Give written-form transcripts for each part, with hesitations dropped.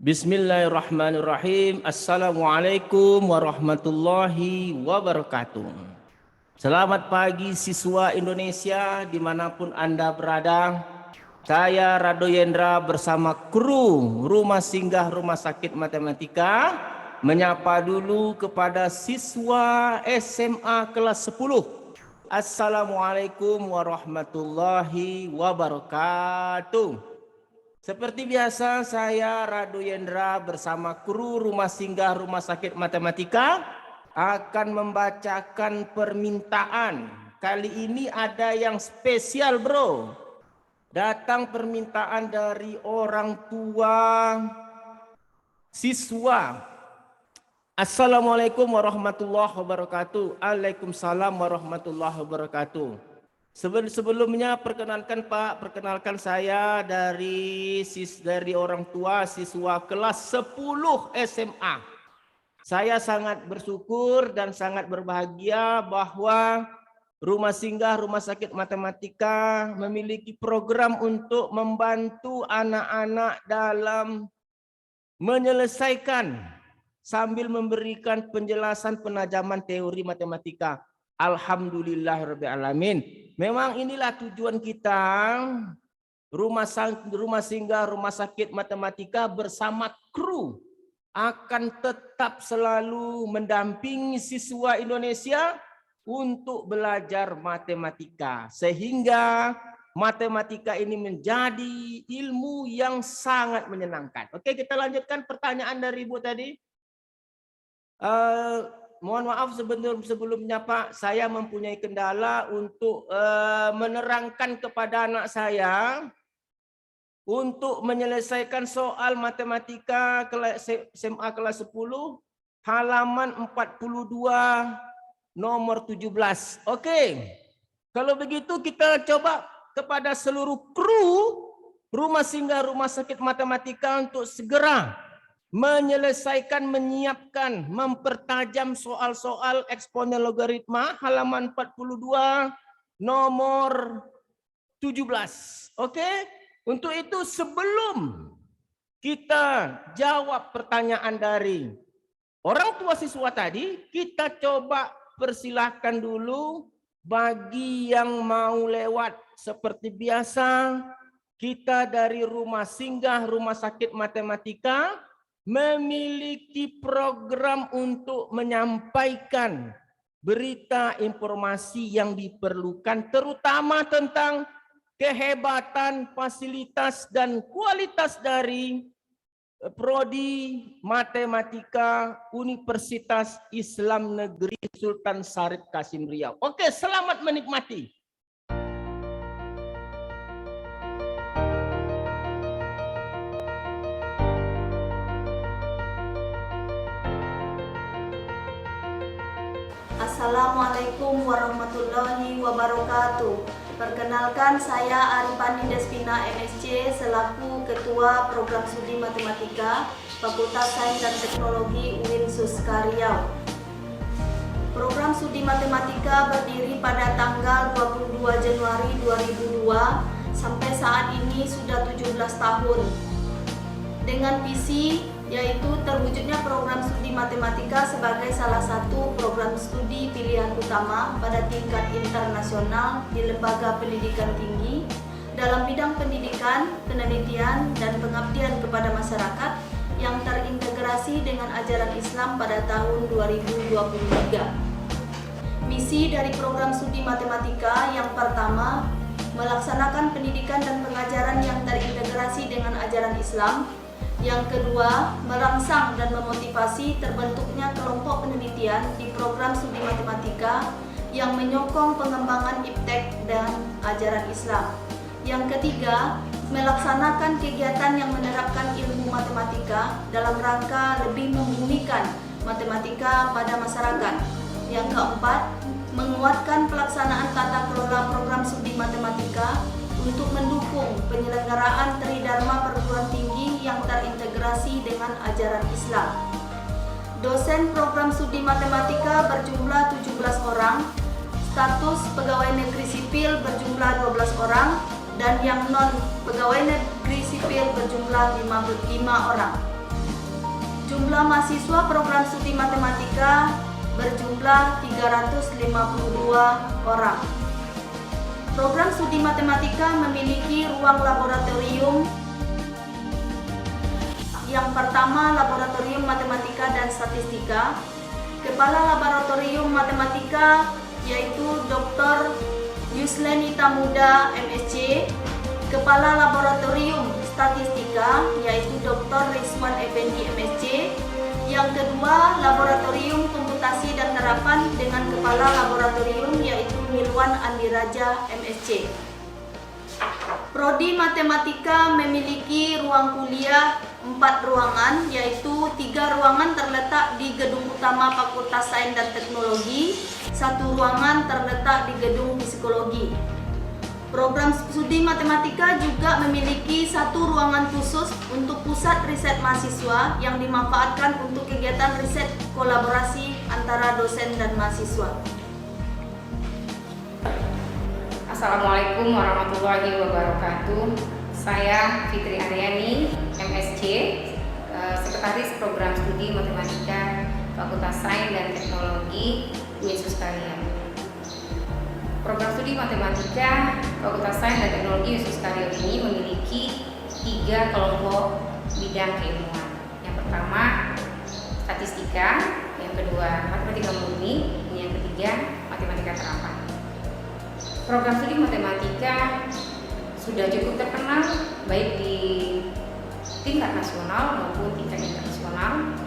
Bismillahirrahmanirrahim. Assalamualaikum warahmatullahi wabarakatuh. Selamat pagi siswa Indonesia dimanapun Anda berada. Saya Rado Yendra bersama kru Rumah Singgah Rumah Sakit Matematika menyapa dulu kepada siswa SMA kelas 10. Assalamualaikum warahmatullahi wabarakatuh. Seperti biasa, saya Rado Yendra bersama kru Rumah Singgah Rumah Sakit Matematika akan membacakan permintaan. Kali ini ada yang spesial, bro. Datang permintaan dari orang tua siswa. Assalamualaikum warahmatullahi wabarakatuh. Waalaikumsalam warahmatullahi wabarakatuh. Sebelumnya perkenalkan Pak, perkenalkan saya dari orang tua siswa kelas 10 SMA. Saya sangat bersyukur dan sangat berbahagia bahwa Rumah Singgah Rumah Sakit Matematika memiliki program untuk membantu anak-anak dalam menyelesaikan sambil memberikan penjelasan penajaman teori matematika. Alhamdulillahirrabbilalamin. Memang inilah tujuan kita, Rumah Singgah Rumah Sakit Matematika bersama kru akan tetap selalu mendampingi siswa Indonesia untuk belajar matematika. Sehingga matematika ini menjadi ilmu yang sangat menyenangkan. Oke, kita lanjutkan pertanyaan dari Ibu tadi. Mohon maaf sebelumnya Pak, saya mempunyai kendala untuk menerangkan kepada anak saya untuk menyelesaikan soal matematika SMA kelas 10 halaman 42 nomor 17. Oke. Kalau begitu kita coba kepada seluruh kru Rumah Singgah Rumah Sakit Matematika untuk segera menyelesaikan, menyiapkan, mempertajam soal-soal eksponen logaritma halaman 42 nomor 17. Oke? Untuk itu sebelum kita jawab pertanyaan dari orang tua siswa tadi, kita coba persilahkan dulu bagi yang mau lewat. Seperti biasa, kita dari Rumah Singgah Rumah Sakit Matematika memiliki program untuk menyampaikan berita informasi yang diperlukan, terutama tentang kehebatan, fasilitas, dan kualitas dari Prodi Matematika Universitas Islam Negeri Sultan Syarif Kasim Riau. Oke, selamat menikmati. Assalamualaikum warahmatullahi wabarakatuh. Perkenalkan, saya Arifani Despina MSc selaku Ketua Program Studi Matematika Fakultas Sains dan Teknologi UIN Suska Riau. Program Studi Matematika berdiri pada tanggal 22 Januari 2002 sampai saat ini sudah 17 tahun. Dengan visi yaitu terwujudnya program studi matematika sebagai salah satu program studi pilihan utama pada tingkat internasional di lembaga pendidikan tinggi dalam bidang pendidikan, penelitian, dan pengabdian kepada masyarakat yang terintegrasi dengan ajaran Islam pada tahun 2023. Misi dari program studi matematika yang pertama, melaksanakan pendidikan dan pengajaran yang terintegrasi dengan ajaran Islam. Yang kedua, merangsang dan memotivasi terbentuknya kelompok penelitian di program studi matematika yang menyokong pengembangan iptek dan ajaran Islam. Yang ketiga, melaksanakan kegiatan yang menerapkan ilmu matematika dalam rangka lebih membumikan matematika pada masyarakat. Yang keempat, menguatkan pelaksanaan tata kelola program studi matematika untuk mendukung penyelenggaraan Tridharma perguruan tinggi yang terintegrasi dengan ajaran Islam. Dosen program studi matematika berjumlah 17 orang, status pegawai negeri sipil berjumlah 12 orang, dan yang non pegawai negeri sipil berjumlah 5 orang. Jumlah mahasiswa program studi matematika berjumlah 352 orang. Program studi matematika memiliki ruang laboratorium. Yang pertama, laboratorium matematika dan statistika. Kepala laboratorium matematika yaitu Dr. Yusleni Tamuda, MSc. Kepala laboratorium statistika yaitu Dr. Rizwan Effendi, MSc. Yang kedua, laboratorium komputasi dan terapan dengan kepala laboratorium yaitu Milwan Andi Raja, MSc. Prodi Matematika memiliki ruang kuliah 4 ruangan, yaitu 3 ruangan terletak di gedung utama Fakultas Sains dan Teknologi, 1 ruangan terletak di gedung Psikologi. Program studi matematika juga memiliki 1 ruangan khusus untuk pusat riset mahasiswa yang dimanfaatkan untuk kegiatan riset kolaborasi antara dosen dan mahasiswa. Assalamualaikum warahmatullahi wabarakatuh. Saya Fitri Aryani, MSc, Sekretaris Program Studi Matematika Fakultas Sains dan Teknologi Yesus Karya. Program Studi Matematika Fakultas Sains dan Teknologi Yesus Karya ini memiliki 3 kelompok bidang keilmuan. Yang pertama, statistika, yang kedua, matematika murni, yang ketiga, matematika terapan. Program studi matematika sudah cukup terkenal baik di tingkat nasional maupun tingkat internasional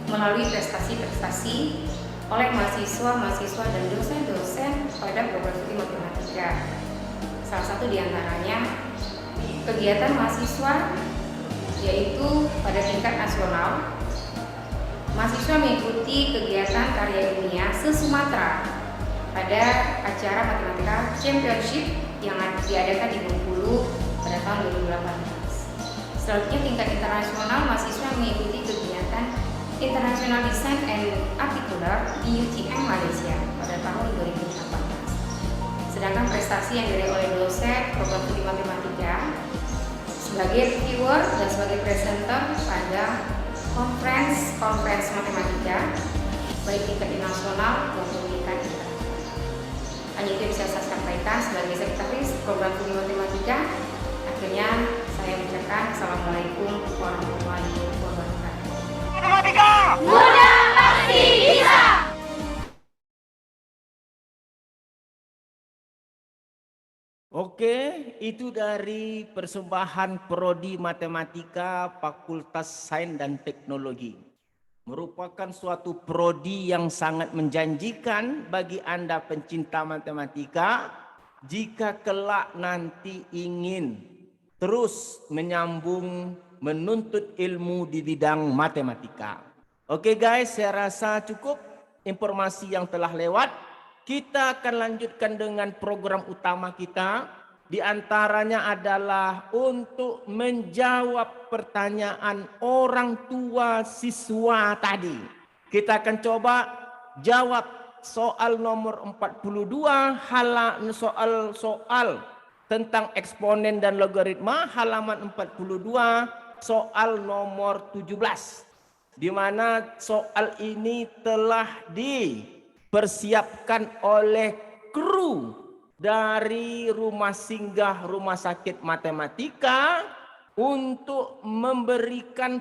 melalui prestasi-prestasi oleh mahasiswa dan dosen-dosen pada program studi matematika. Salah satu diantaranya kegiatan mahasiswa, yaitu pada tingkat nasional mahasiswa mengikuti kegiatan karya ilmiah se-Sumatera pada acara Matematika Championship yang diadakan di Bengkulu pada tahun 2018. Selanjutnya tingkat internasional, mahasiswa mengikuti kegiatan International Design and Architecture di UTM Malaysia pada tahun 2018. Sedangkan prestasi yang diraih oleh dosen program studi matematika sebagai reviewer dan sebagai presenter pada conference matematika baik tingkat nasional maupun tingkat internasional. Hanya itu bisa saya sampaikan sebagai sekretaris program studi matematika. Akhirnya saya ucapkan Assalamualaikum warahmatullahi wabarakatuh. Matematika Mudah pasti bisa. Oke, itu dari persembahan Prodi Matematika Fakultas Sains dan Teknologi. Merupakan suatu prodi yang sangat menjanjikan bagi Anda pencinta matematika jika kelak nanti ingin terus menyambung menuntut ilmu di bidang matematika. Oke guys, saya rasa cukup informasi yang telah lewat. Kita akan lanjutkan dengan program utama kita. Di antaranya adalah untuk menjawab pertanyaan orang tua siswa tadi. Kita akan coba jawab soal nomor 42, soal tentang eksponen dan logaritma, halaman 42, soal nomor 17. Di mana soal ini telah dipersiapkan oleh kru dari rumah singgah rumah sakit matematika untuk memberikan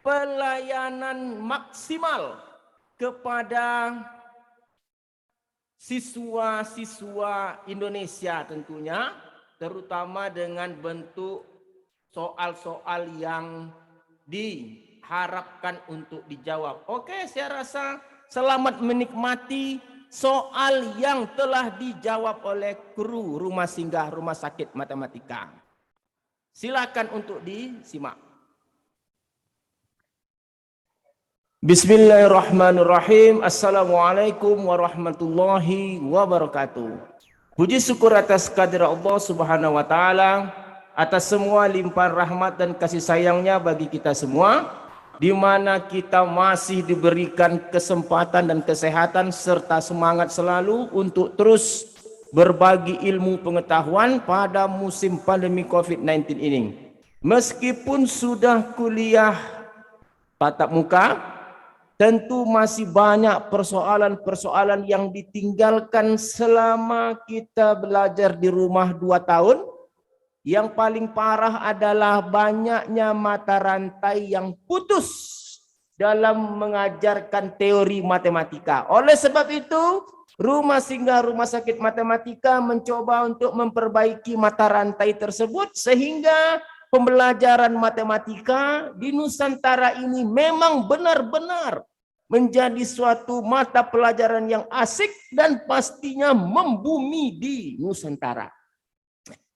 pelayanan maksimal kepada siswa-siswa Indonesia tentunya, terutama dengan bentuk soal-soal yang diharapkan untuk dijawab. Oke, saya rasa selamat menikmati soal yang telah dijawab oleh kru rumah singgah rumah sakit matematika. Silakan untuk disimak. Bismillahirrahmanirrahim. Assalamualaikum warahmatullahi wabarakatuh. Puji syukur atas kehadirat Allah Subhanahu wa taala, atas semua limpahan rahmat dan kasih sayangnya bagi kita semua, di mana kita masih diberikan kesempatan dan kesehatan serta semangat selalu untuk terus berbagi ilmu pengetahuan pada musim pandemi COVID-19 ini. Meskipun sudah kuliah tatap muka, tentu masih banyak persoalan-persoalan yang ditinggalkan selama kita belajar di rumah 2 tahun. Yang paling parah adalah banyaknya mata rantai yang putus dalam mengajarkan teori matematika. Oleh sebab itu, Rumah Singgah Rumah Sakit Matematika mencoba untuk memperbaiki mata rantai tersebut sehingga pembelajaran matematika di Nusantara ini memang benar-benar menjadi suatu mata pelajaran yang asik dan pastinya membumi di Nusantara.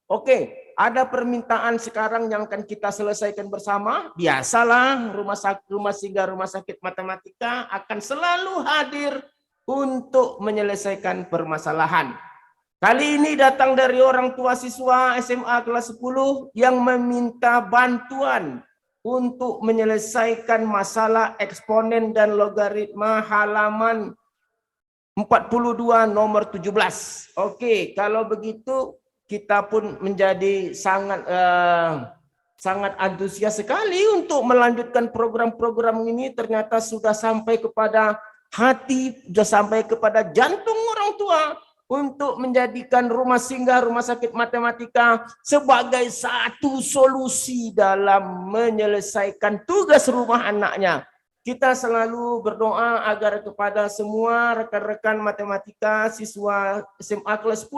Oke, ada permintaan sekarang yang akan kita selesaikan bersama. Biasalah Rumah Singgah Rumah Sakit Matematika akan selalu hadir untuk menyelesaikan permasalahan. Kali ini datang dari orang tua siswa SMA kelas 10 yang meminta bantuan untuk menyelesaikan masalah eksponen dan logaritma halaman 42 nomor 17. Oke, kalau begitu kita pun menjadi sangat antusias sekali untuk melanjutkan program-program ini. Ternyata sudah sampai kepada hati, sudah sampai kepada jantung orang tua untuk menjadikan Rumah Singgah Rumah Sakit Matematika sebagai satu solusi dalam menyelesaikan tugas rumah anaknya. Kita selalu berdoa agar kepada semua rekan-rekan matematika siswa SMA kelas 10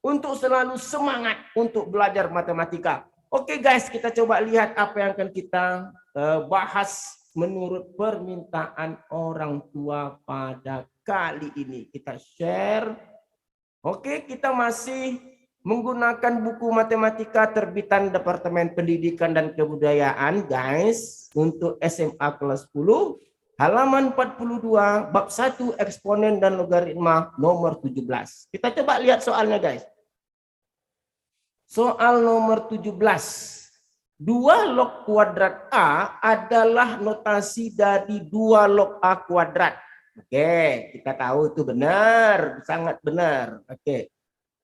untuk selalu semangat untuk belajar matematika. Oke guys, kita coba lihat apa yang akan kita bahas menurut permintaan orang tua pada kali ini. Kita share. Oke, kita masih menggunakan buku matematika terbitan Departemen Pendidikan dan Kebudayaan, guys, untuk SMA kelas 10, halaman 42, bab 1, eksponen dan logaritma nomor 17. Kita coba lihat soalnya, guys. Soal nomor 17. 2 log kuadrat A adalah notasi dari 2 log A kuadrat. Oke, kita tahu itu benar, sangat benar. Oke.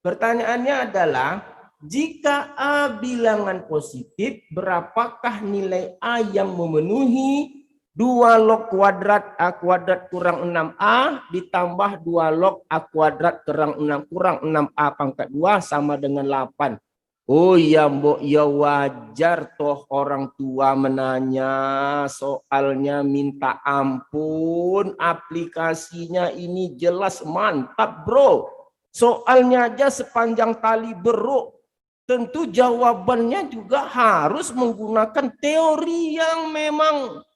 Pertanyaannya adalah, jika A bilangan positif, berapakah nilai A yang memenuhi 2 log kuadrat A kuadrat kurang 6A ditambah 2 log A kuadrat kurang 6A pangkat 2 sama dengan 8. Oh ya mbok, ya wajar toh orang tua menanya, soalnya minta ampun, aplikasinya ini jelas mantap bro. Soalnya aja sepanjang tali beruk, tentu jawabannya juga harus menggunakan teori yang memang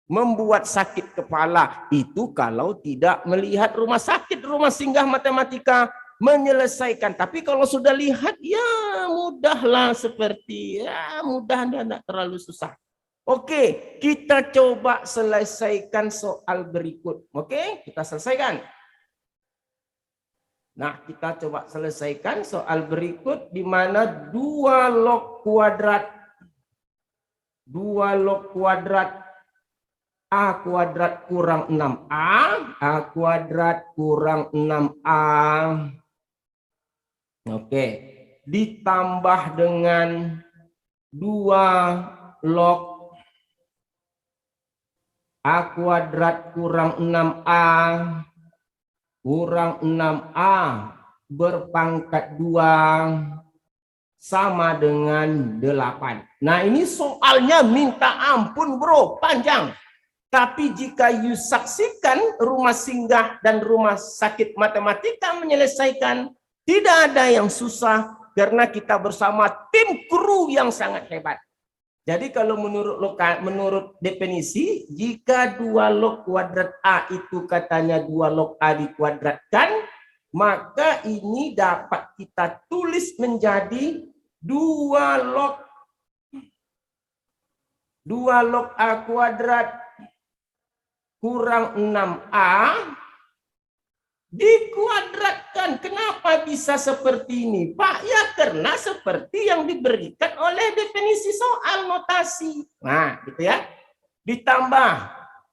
membuat sakit kepala. Itu kalau tidak melihat rumah sakit, Rumah Singgah Matematika menyelesaikan. Tapi kalau sudah lihat, ya mudahlah, seperti ya mudah dan tidak terlalu susah. Oke, kita coba selesaikan soal berikut. Oke, kita selesaikan. Nah, kita coba selesaikan soal berikut di mana 2 log kuadrat A kuadrat kurang 6A, A kuadrat kurang 6A. Oke, ditambah dengan 2 log A kuadrat kurang 6A berpangkat 2 sama dengan 8. Nah, ini soalnya minta ampun bro, panjang. Tapi jika you saksikan Rumah Singgah dan Rumah Sakit Matematika menyelesaikan, tidak ada yang susah karena kita bersama tim kru yang sangat hebat. Jadi kalau menurut definisi, jika 2 log kuadrat A itu katanya 2 log A dikuadratkan, maka ini dapat kita tulis menjadi 2 log A kuadrat kurang 6A dikuadratkan. Kenapa bisa seperti ini, Pak? Ya karena seperti yang diberikan oleh definisi soal notasi. Nah, gitu ya. Ditambah,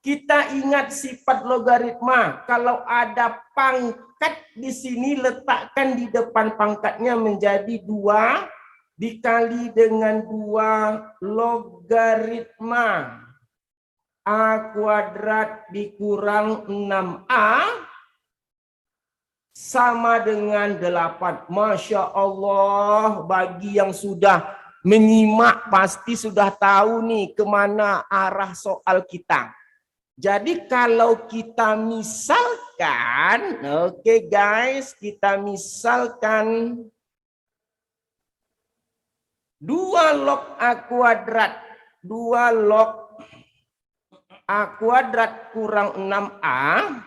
kita ingat sifat logaritma. Kalau ada pangkat di sini, letakkan di depan pangkatnya menjadi 2 dikali dengan 2 logaritma. A kuadrat dikurang 6A sama dengan 8. Masya Allah, bagi yang sudah menyimak pasti sudah tahu nih kemana arah soal kita. Jadi kalau kita misalkan, oke guys, kita misalkan 2 log A kuadrat, 2 log A kuadrat kurang 6A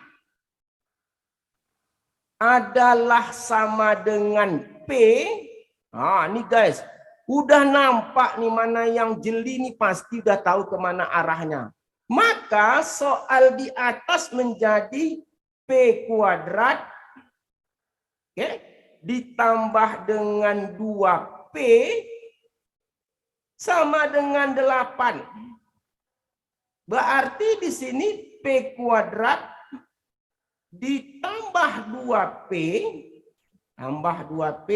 adalah sama dengan P. Nah, ini guys, udah nampak nih mana yang jeli nih pasti udah tahu kemana arahnya. Maka soal di atas menjadi P kuadrat, oke, ditambah dengan 2P sama dengan 8. Berarti di sini P kuadrat ditambah 2P tambah 2P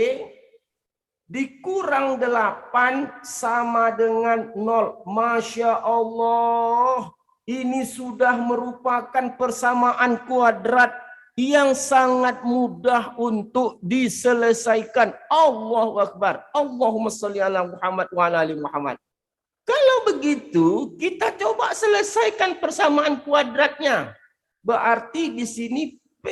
dikurang 8 sama dengan 0. Masya Allah, ini sudah merupakan persamaan kuadrat yang sangat mudah untuk diselesaikan. Allahu Akbar. Allahumma sholli ala Muhammad wa ala ali Muhammad. Kalau begitu, kita coba selesaikan persamaan kuadratnya. Berarti di sini P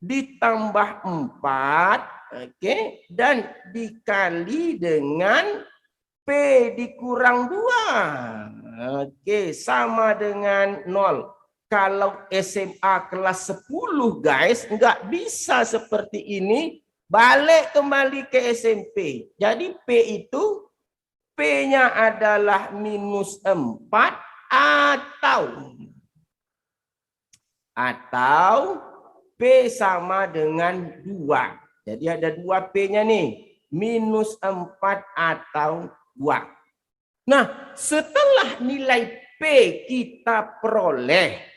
ditambah 4, oke, dan dikali dengan P dikurang 2. Oke, sama dengan 0. Kalau SMA kelas 10 guys, nggak bisa seperti ini. Balik kembali ke SMP. Jadi P itu P-nya adalah minus 4 atau P sama dengan 2. Jadi ada 2 P-nya nih. Minus 4 atau 2. Nah, setelah nilai P kita peroleh,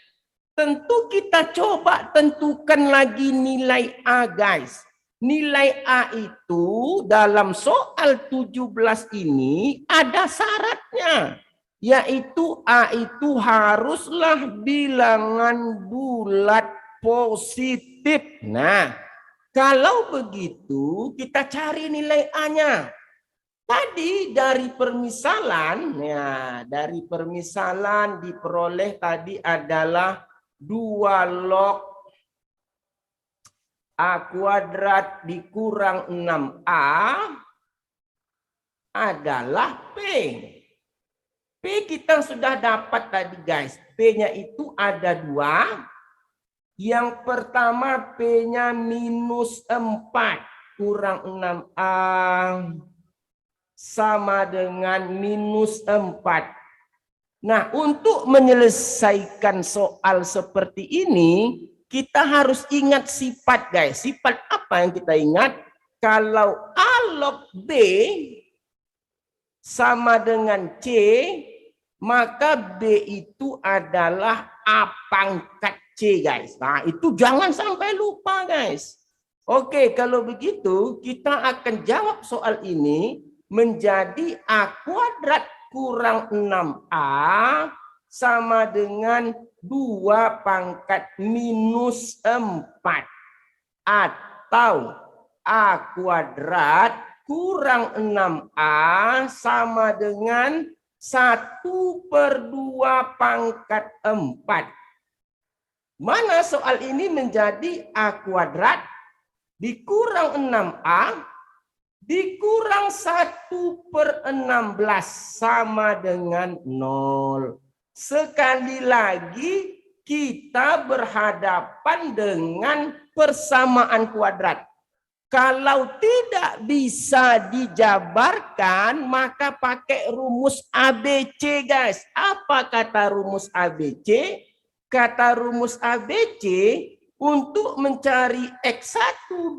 tentu kita coba tentukan lagi nilai A guys. Nilai A itu dalam soal 17 ini ada syaratnya. Yaitu A itu haruslah bilangan bulat positif. Nah, kalau begitu kita cari nilai A-nya. Tadi dari permisalan, ya dari permisalan diperoleh tadi adalah 2 log A kuadrat dikurang 6A adalah P. P kita sudah dapat tadi guys. P-nya itu ada 2. Yang pertama P-nya minus 4 kurang 6A sama dengan minus 4. Nah, untuk menyelesaikan soal seperti ini, kita harus ingat sifat guys. Sifat apa yang kita ingat? Kalau A log B sama dengan C, maka B itu adalah A pangkat C guys. Nah itu jangan sampai lupa guys. Oke, kalau begitu kita akan jawab soal ini menjadi A kuadrat kurang 6A sama dengan 2 pangkat minus 4. Atau A kuadrat kurang 6A sama dengan 1/2 pangkat 4. Mana soal ini menjadi A kuadrat dikurang 6A dikurang 1/16 sama dengan 0. Sekali lagi kita berhadapan dengan persamaan kuadrat. Kalau tidak bisa dijabarkan, maka pakai rumus ABC, guys. Apa kata rumus ABC? Kata rumus ABC untuk mencari X12,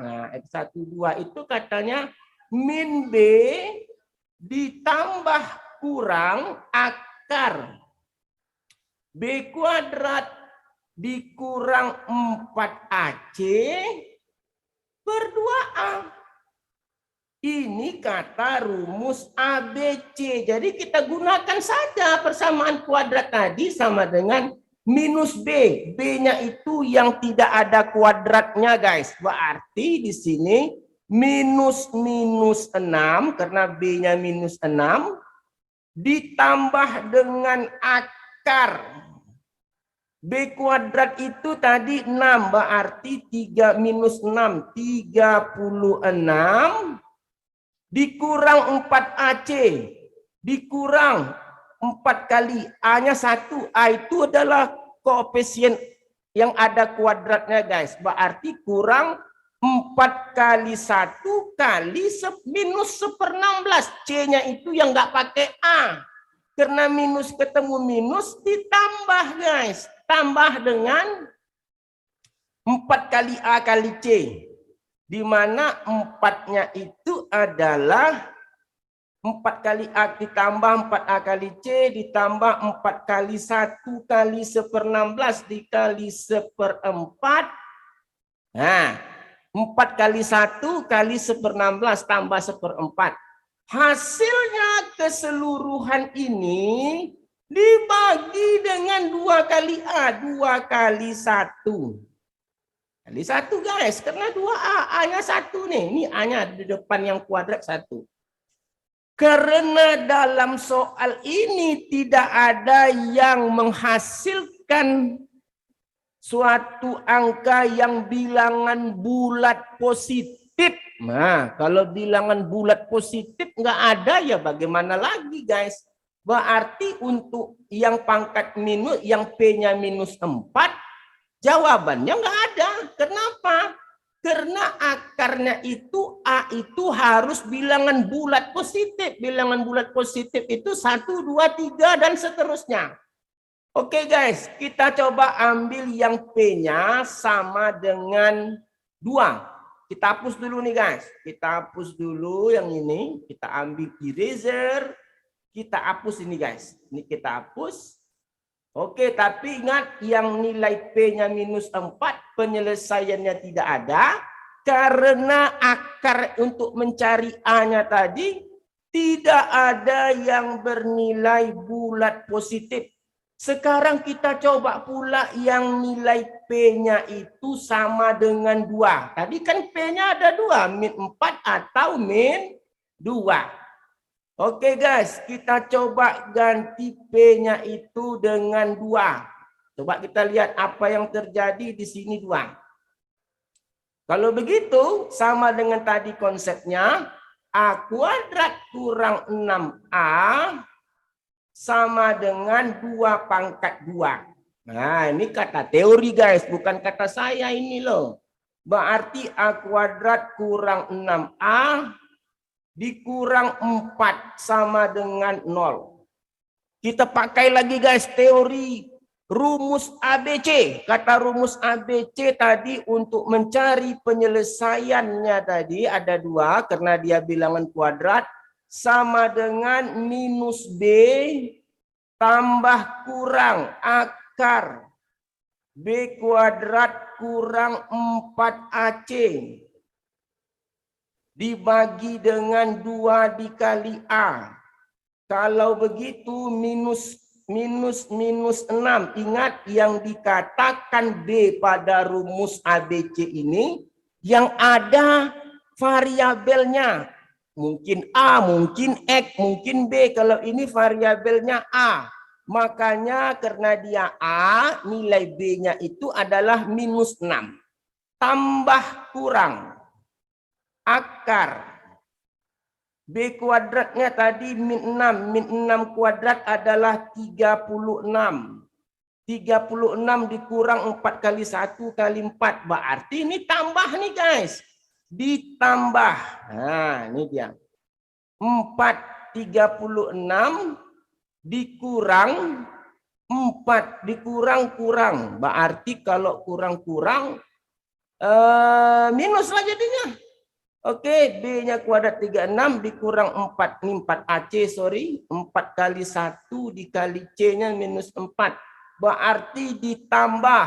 nah X12 itu katanya min B ditambah kurang akar B kuadrat dikurang 4AC per 2A. Ini kata rumus ABC. Jadi kita gunakan saja persamaan kuadrat tadi sama dengan minus B. B-nya itu yang tidak ada kuadratnya, guys. Berarti di sini minus 6 karena B-nya minus 6 ditambah dengan akar. B kuadrat itu tadi 6, berarti 3 minus 6, 36. Dikurang 4AC, dikurang 4 kali A-nya 1. A itu adalah koefisien yang ada kuadratnya, guys. Berarti kurang 4 kali 1 kali minus 1/16. C-nya itu yang nggak pakai A. Karena minus ketemu minus ditambah, guys. Tambah dengan 4 kali A kali C. Di mana 4-nya itu adalah 4 kali A ditambah 4A kali C ditambah 4 kali 1 kali 1/16 dikali 1/4. Nah, 4 kali 1 kali 1/16 tambah 1/4. Hasilnya keseluruhan ini dibagi dengan 2 kali A. 2 kali 1. Kali 1, guys, karena 2A, A-nya 1 nih. Ini A-nya di depan yang kuadrat 1. Karena dalam soal ini tidak ada yang menghasilkan suatu angka yang bilangan bulat positif. Nah, kalau bilangan bulat positif nggak ada, ya bagaimana lagi, guys? Berarti untuk yang pangkat minus, yang P-nya minus 4, jawabannya nggak ada. Kenapa? Karena akarnya itu A itu harus bilangan bulat positif. Bilangan bulat positif itu 1, 2, 3 dan seterusnya. Oke, guys, kita coba ambil yang P-nya sama dengan 2. Kita hapus dulu nih, guys. Kita hapus dulu yang ini. Kita ambil eraser. Kita hapus ini, guys. Ini kita hapus. Oke, tapi ingat yang nilai P-nya minus 4, penyelesaiannya tidak ada. Karena akar untuk mencari A-nya tadi tidak ada yang bernilai bulat positif. Sekarang kita coba pula yang nilai P-nya itu sama dengan 2. Tadi kan P-nya ada 2, min 4 atau min 2. Oke, guys, kita coba ganti P-nya itu dengan 2. Coba kita lihat apa yang terjadi di sini 2. Kalau begitu, sama dengan tadi konsepnya, A kuadrat kurang 6A sama dengan 2 pangkat 2. Nah, ini kata teori, guys, bukan kata saya ini loh. Berarti A kuadrat kurang 6A dikurang 4 sama dengan 0. Kita pakai lagi, guys, teori rumus ABC. Kata rumus ABC tadi untuk mencari penyelesaiannya tadi ada 2 karena dia bilangan kuadrat sama dengan minus B tambah kurang akar B kuadrat kurang 4AC dibagi dengan 2 dikali A. Kalau begitu minus 6. Ingat yang dikatakan B pada rumus ABC ini yang ada variabelnya. Mungkin A, mungkin X, mungkin B. Kalau ini variabelnya A. Makanya karena dia A, nilai B-nya itu adalah minus 6. Tambah kurang akar B kuadratnya tadi min 6. Min 6 kuadrat adalah 36. 36 dikurang 4 kali 1 kali 4. Berarti ini tambah nih, guys. Ditambah. Nah, ini dia. 36 dikurang 4 dikurang-kurang. Berarti kalau kurang-kurang minus lah jadinya. Oke, B-nya kuadrat 36 dikurang 4. Ini 4AC, sorry. 4 kali 1 dikali C-nya minus 4. Berarti ditambah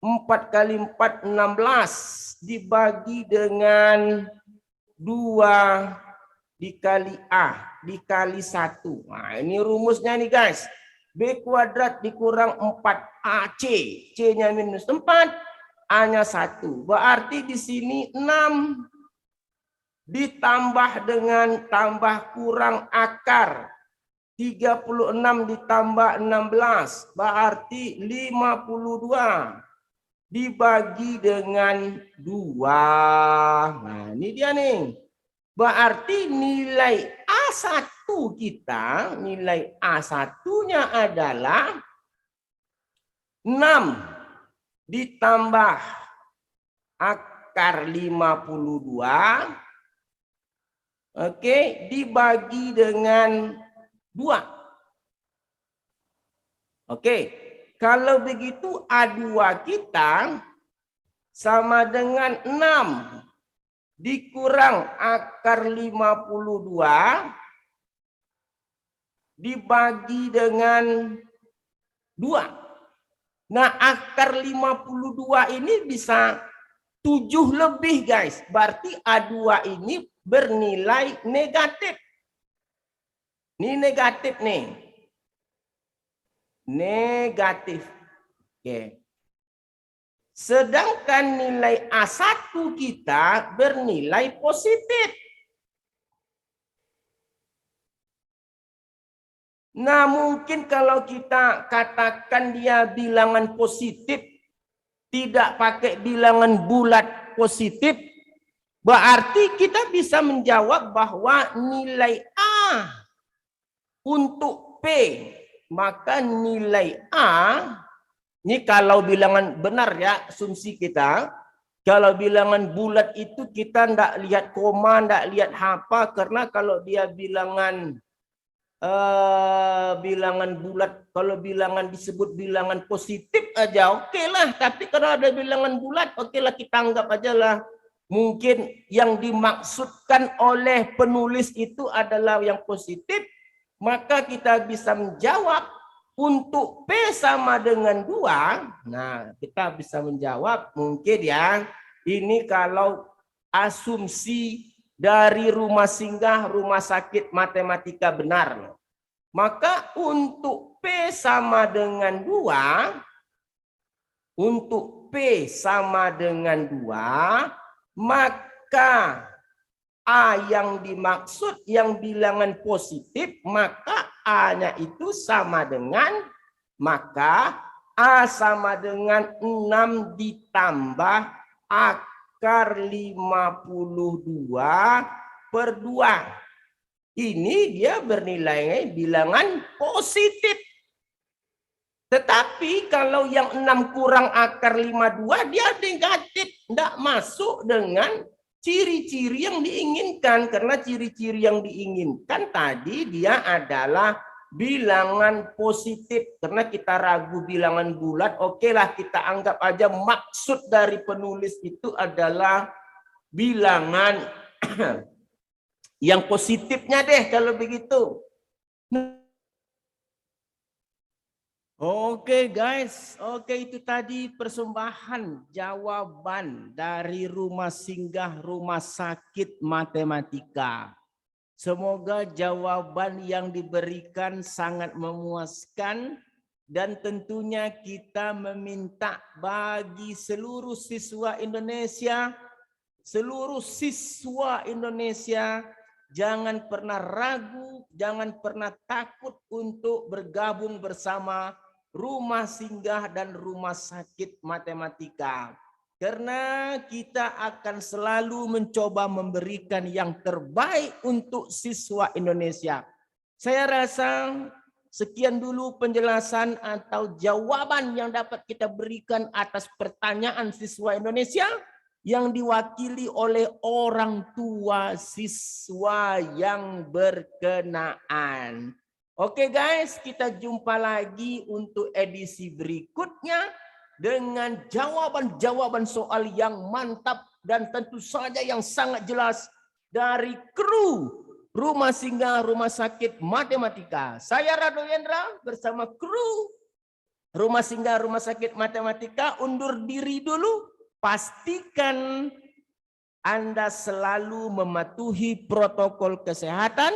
4 kali 4, 16. Dibagi dengan 2 dikali A dikali 1. Nah, ini rumusnya nih guys. B kuadrat dikurang 4AC. C-nya minus 4, A-nya 1. Berarti di sini 6 ditambah dengan tambah kurang akar 36 ditambah 16 berarti 52 dibagi dengan 2. Nah, ini dia nih. Berarti nilai A1 kita, nilai A1-nya adalah 6 ditambah akar 52, oke, dibagi dengan 2. Oke, kalau begitu A2 kita sama dengan 6 dikurang akar 52 dibagi dengan 2. Nah, akar 52 ini bisa 7 lebih guys. Berarti A2 ini bernilai negatif. Ini negatif nih. Negatif. Oke. Sedangkan nilai A1 kita bernilai positif. Nah, mungkin kalau kita katakan dia bilangan positif, tidak pakai bilangan bulat positif, berarti kita bisa menjawab bahwa nilai A untuk P, maka nilai A, ini kalau bilangan benar ya, asumsi kita. Kalau bilangan bulat itu kita tidak lihat koma, tidak lihat apa, karena kalau dia bilangan bulat, kalau bilangan disebut bilangan positif aja, oke lah. Tapi kalau ada bilangan bulat, oke lah, kita anggap aja lah. Mungkin yang dimaksudkan oleh penulis itu adalah yang positif, maka kita bisa menjawab untuk P sama dengan 2. Nah, kita bisa menjawab mungkin ya, ini kalau asumsi dari rumah singgah, rumah sakit matematika benar. Maka untuk P sama dengan 2, untuk P sama dengan 2, maka A yang dimaksud yang bilangan positif, maka A-nya itu sama dengan, maka A sama dengan 6 ditambah akar 52 per 2. Ini dia bernilai bilangan positif. Tetapi kalau yang 6 kurang akar 52 dia negatif, tidak masuk dengan ciri-ciri yang diinginkan. Karena ciri-ciri yang diinginkan tadi dia adalah bilangan positif. Karena kita ragu bilangan bulat, oke lah kita anggap aja maksud dari penulis itu adalah bilangan yang positifnya deh kalau begitu. Oke guys, oke itu tadi persembahan jawaban dari rumah singgah rumah sakit matematika. Semoga jawaban yang diberikan sangat memuaskan dan tentunya kita meminta bagi seluruh siswa Indonesia, jangan pernah ragu, jangan pernah takut untuk bergabung bersama rumah singgah dan rumah sakit matematika. Karena kita akan selalu mencoba memberikan yang terbaik untuk siswa Indonesia. Saya rasa sekian dulu penjelasan atau jawaban yang dapat kita berikan atas pertanyaan siswa Indonesia yang diwakili oleh orang tua siswa yang berkenaan. Oke guys, kita jumpa lagi untuk edisi berikutnya dengan jawaban-jawaban soal yang mantap dan tentu saja yang sangat jelas dari kru Rumah Singgah Rumah Sakit Matematika. Saya Rado Yendra bersama kru Rumah Singgah Rumah Sakit Matematika undur diri dulu. Pastikan Anda selalu mematuhi protokol kesehatan,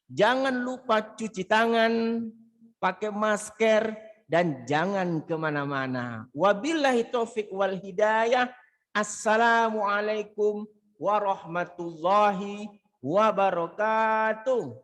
jangan lupa cuci tangan, pakai masker, dan jangan kemana-mana. Wabillahi taufik wal hidayah. Assalamualaikum warahmatullahi wabarakatuh.